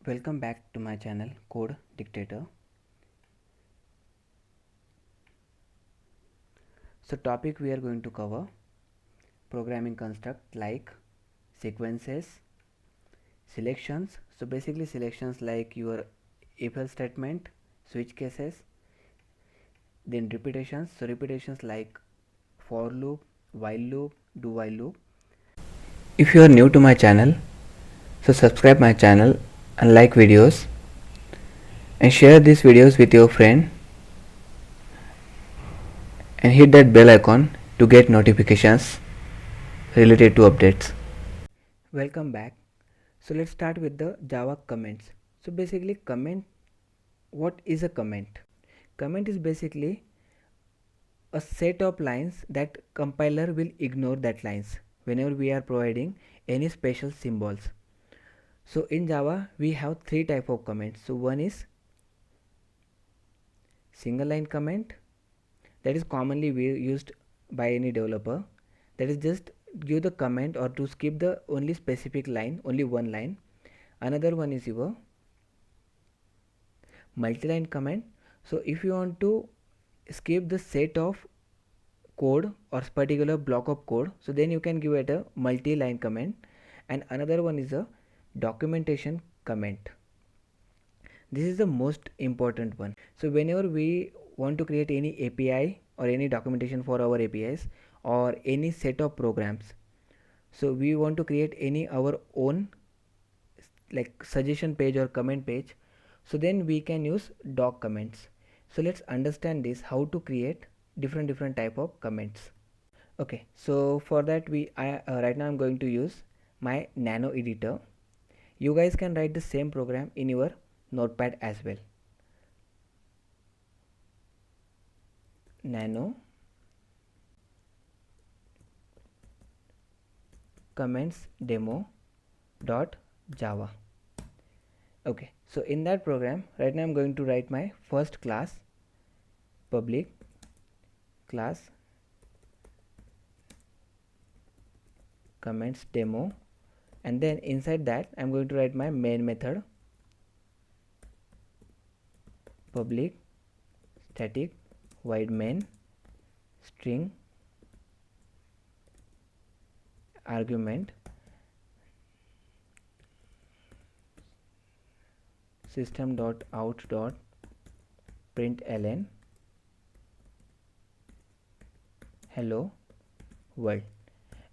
Welcome back to my channel Code Dictator. So topic we are going to cover programming construct like sequences, selections. So basically selections like your if else statement, switch cases, then repetitions. So repetitions like for loop, while loop, do while loop. If you are new to my channel, so subscribe my channel and like videos and share these videos with your friend and hit that bell icon to get notifications related to updates. Welcome back. So let's start with the Java comments. So basically what is a comment? Comment is basically a set of lines that compiler will ignore that lines whenever we are providing any special symbols. So in Java we have three type of comments. So one is single line comment, that is commonly used by any developer, that is just give the comment or to skip the only specific line, only one line. Another one is your multi-line comment. So if you want to skip the set of code or particular block of code, so then you can give it a multi-line comment. And another one is a documentation comment. This is the most important one. So whenever we want to create any API or any documentation for our APIs or any set of programs, so we want to create any our own like suggestion page or comment page, so then we can use doc comments. So let's understand this, how to create different type of comments. Okay, so for that right now I'm going to use my nano editor. You guys can write the same program in your notepad as well. Nano comments demo dot java. Okay, so in that program right now I'm going to write my first class, public class comments demo, and then inside that I'm going to write my main method, public static void main string argument system.out.println hello world.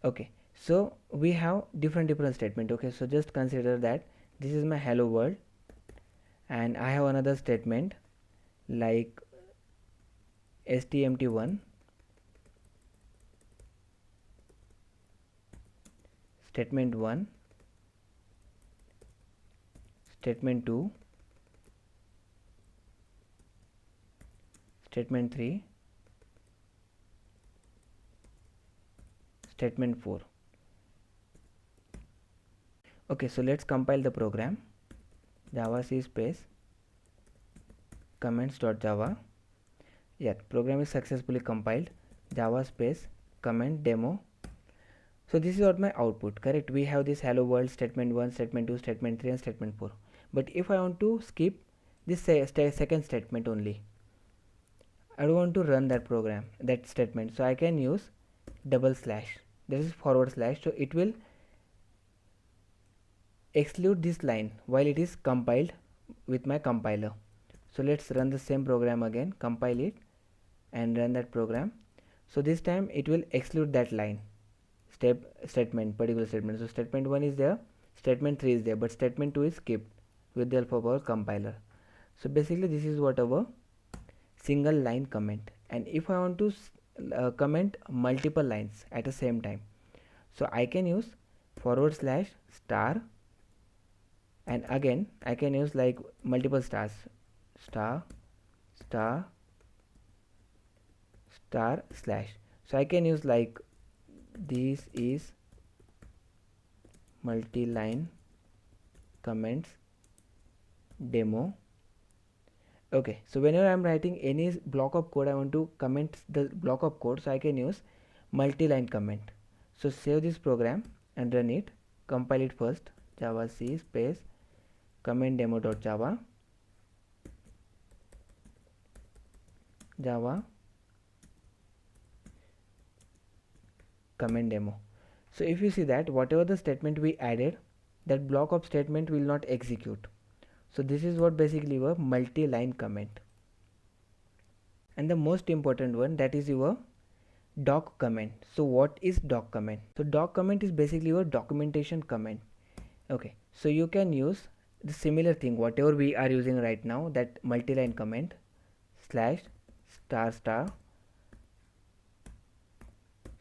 Okay, so we have different statement. Okay, so just consider that this is my hello world, and I have another statement like stmt1 statement 1 statement 2 statement 3 statement 4. Okay, so let's compile the program. Java C space comments.java. Yeah, program is successfully compiled. Java space comment demo. So this is what my output, correct? We have this hello world, statement 1, statement 2, statement 3 and statement 4. But if I want to skip this second statement only, I don't want to run that program, that statement, so I can use double slash, this is forward slash, so it will exclude this line while it is compiled with my compiler. So let's run the same program again, compile it and run that program. So this time it will exclude that line, particular statement. So statement 1 is there, statement 3 is there, but statement 2 is skipped with the help of our compiler. So basically this is what our single line comment. And if I want to comment multiple lines at the same time, so I can use forward slash star, and again I can use like multiple stars, star star star slash. So I can use like this is multi-line comments demo. Okay, so whenever I'm writing any block of code, I want to comment the block of code, so I can use multi-line comment. So save this program and run it, compile it first, java c space comment demo.java, java comment demo. So if you see that whatever the statement we added, that block of statement will not execute. So this is what basically your multi-line comment. And the most important one, that is your doc comment. So what is doc comment? So doc comment is basically your documentation comment. Okay, so you can use the similar thing whatever we are using right now, that multi-line comment slash star star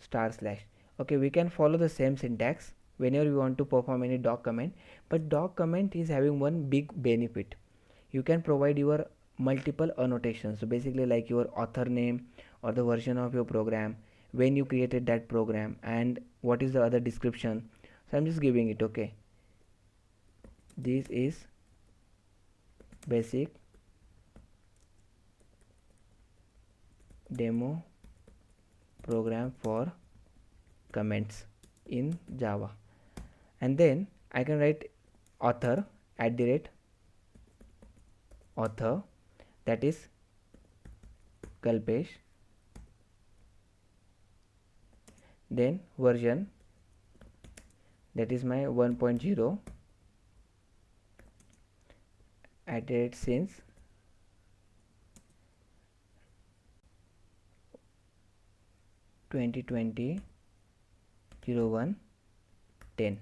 star slash. Okay, we can follow the same syntax whenever we want to perform any doc comment, but doc comment is having one big benefit. You can provide your multiple annotations, so basically like your author name or the version of your program, when you created that program, and what is the other description. So I'm just giving it. Okay, this is basic demo program for comments in Java, and then I can write author @author, that is Kalpesh, then version, that is my 1.0 since 2020 01/10.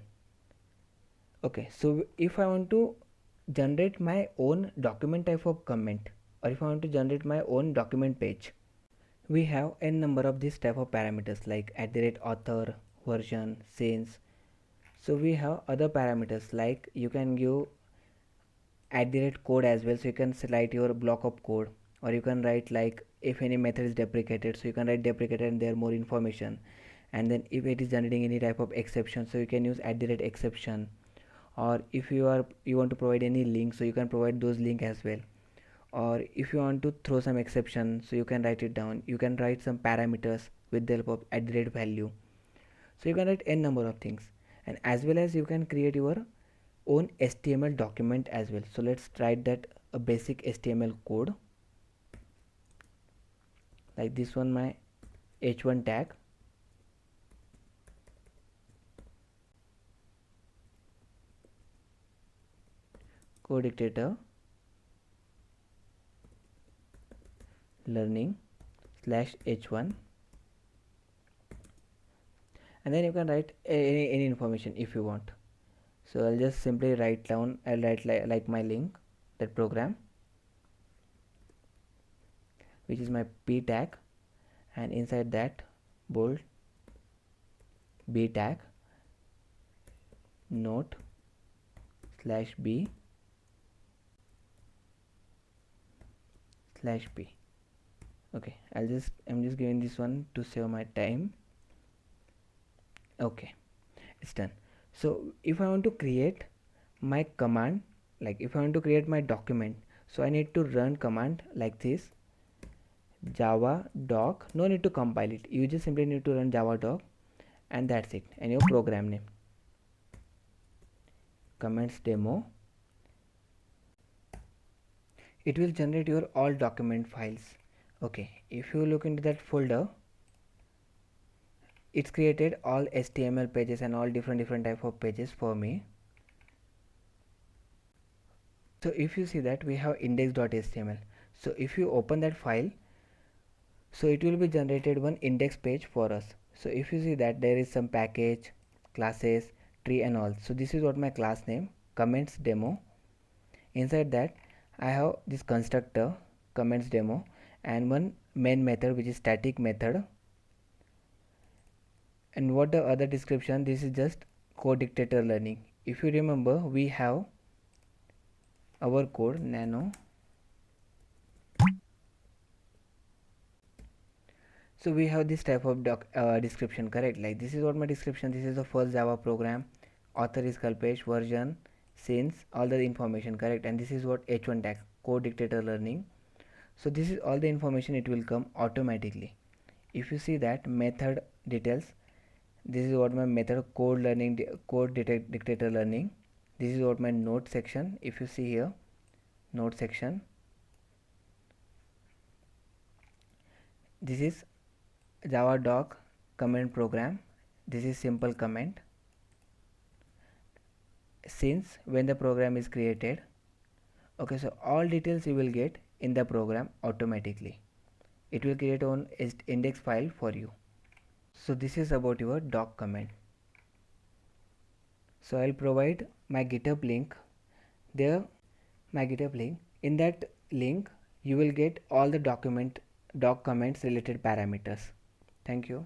Okay, so if I want to generate my own document type of comment, or if I want to generate my own document page, we have n number of this type of parameters like @author, version, since. So we have other parameters like you can give @code as well, so you can select your block of code, or you can write like if any method is deprecated, so you can write deprecated and there more information. And then if it is generating any type of exception, so you can use @exception, or if you want to provide any link, so you can provide those link as well. Or if you want to throw some exception, so you can write it down. You can write some parameters with the help of @value. So you can write n number of things, and as well as you can create your own HTML document as well. So let's write that a basic HTML code like this one, my h1 tag, code dictator learning slash h1, and then you can write any information if you want. So I'll just simply write down, I'll write like my link, that program, which is my p tag, and inside that bold b tag note slash b slash p. Okay, I'm just giving this one to save my time. Okay, it's done. So if I want to create my command, like if I want to create my document, so I need to run command like this, java doc. No need to compile it, you just simply need to run java doc, and that's it, and your program name comments demo. It will generate your all document files. Okay, if you look into that folder, it's created all HTML pages and all different type of pages for me. So if you see that we have index.html, so if you open that file, so it will be generated one index page for us. So if you see that there is some package, classes, tree and all. So this is what my class name, comments demo. Inside that I have this constructor comments demo, and one main method which is static method. And what the other description, this is just code dictator learning. If you remember, we have our code nano. So we have this type of description, correct? Like this is what my description, this is the first Java program, author is Kalpesh, version, since, all the information, correct? And this is what h1 tag, code dictator learning. So this is all the information, it will come automatically. If you see that method details, this is what my method code dictator learning, This is what my note section. If you see here, note section, this is Java doc comment program. This is simple comment. Since when the program is created, okay, so all details you will get in the program automatically. It will create an index file for you. So this is about your doc comment. So I'll provide my GitHub link there, my GitHub link. In that link you will get all the doc comments related parameters. Thank you.